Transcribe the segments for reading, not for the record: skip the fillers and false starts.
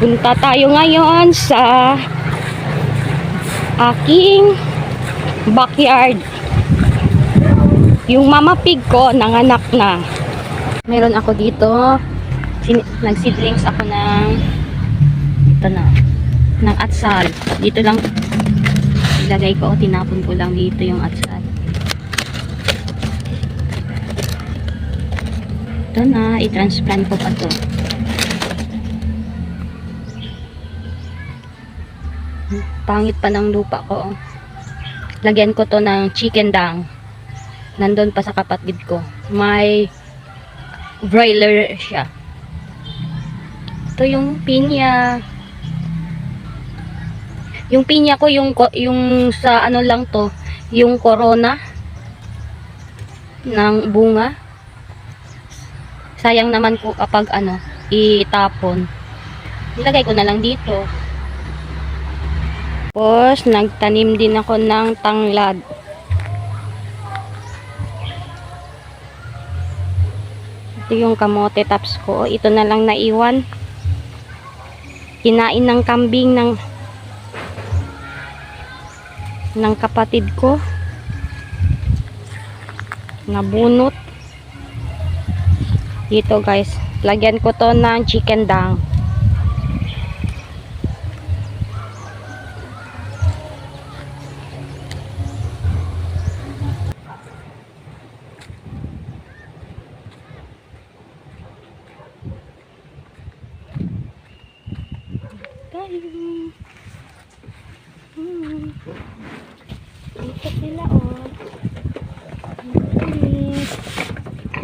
Punta tayo ngayon sa aking backyard. Yung mama pig ko nanganak na. Meron ako dito. Nagseedlings ako ng ng atsal. Dito lang ilagay ko o tinapon ko lang dito yung atsal. Ito na, i-transplant ko pa to. Pangit pa ng lupa ko. Lagyan ko to ng chicken dung. Nandun pa sa kapatid ko. May broiler siya. Ito yung pinya. Yung pinya ko, yung sa ano lang to, yung corona ng bunga. Sayang naman ko kapag itapon. Ilagay ko na lang dito. Tapos, nagtanim din ako ng tanglad. Ito yung kamote tops ko. Ito na lang naiwan. Kinain ng kambing ng kapatid ko. Nabunot. Dito guys. Lagyan ko to ng chicken dung. Dito sila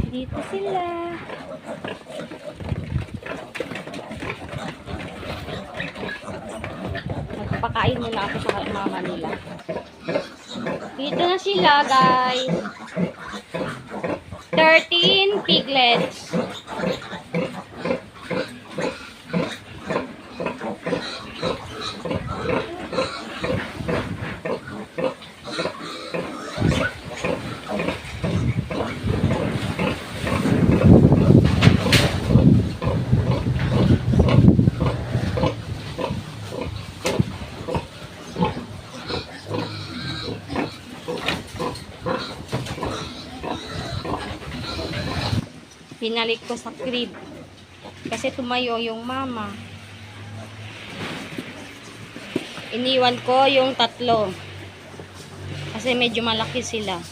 dito sila. Magpapakain muna ako sa mama nila. Dito na sila guys. 13 piglets. Pinalik ko sa crib kasi tumayo yung mama. Iniwan ko yung tatlo kasi medyo malaki sila.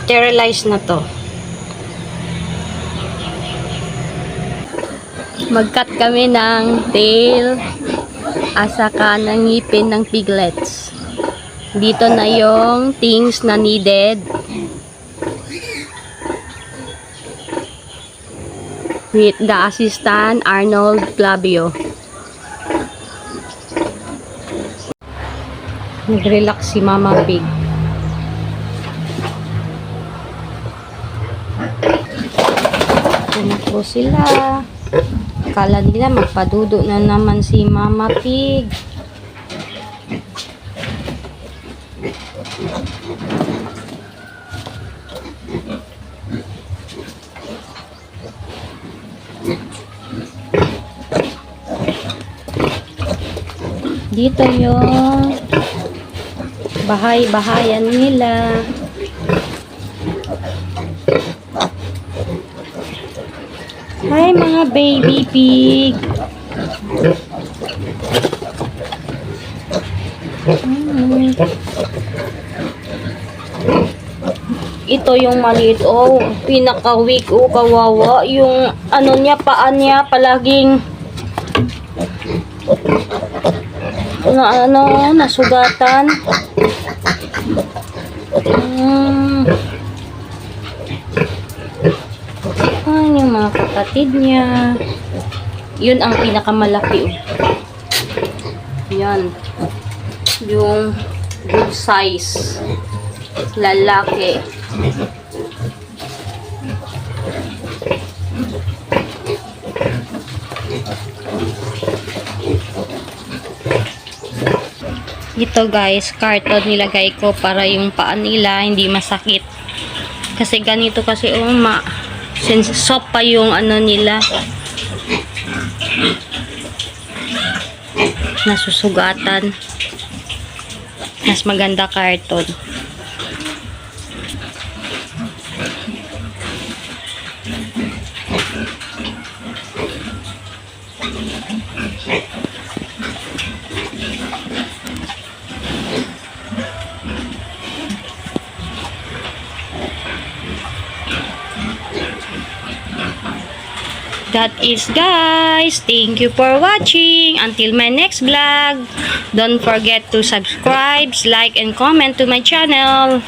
Sterilize na to. Mag-cut kami ng tail asaka ng ngipin ng piglets. Dito na yung things na needed. With the assistant Arnold Clavio. Nag-relax si Mama Pig. Anak po sila. Akala nila magpadudo na naman si Mama Pig. Dito yung bahay-bahayan nila. Hi mga baby pig. Ito yung maliit. Oh, pinaka-weak. Oh, kawawa. Yung niya, paa niya palaging nasugatan. Yung mga kapatid niya. Yun ang pinakamalaki. Yan. Yung good size. Lalaki. Ito guys, carton nilagay ko para yung paa nila hindi masakit. Kasi ganito kasi soft pa yung ano nila. Nasusugatan. Mas maganda carton. That is guys. Thank you for watching. Until my next vlog. Don't forget to subscribe, like, and comment to my channel.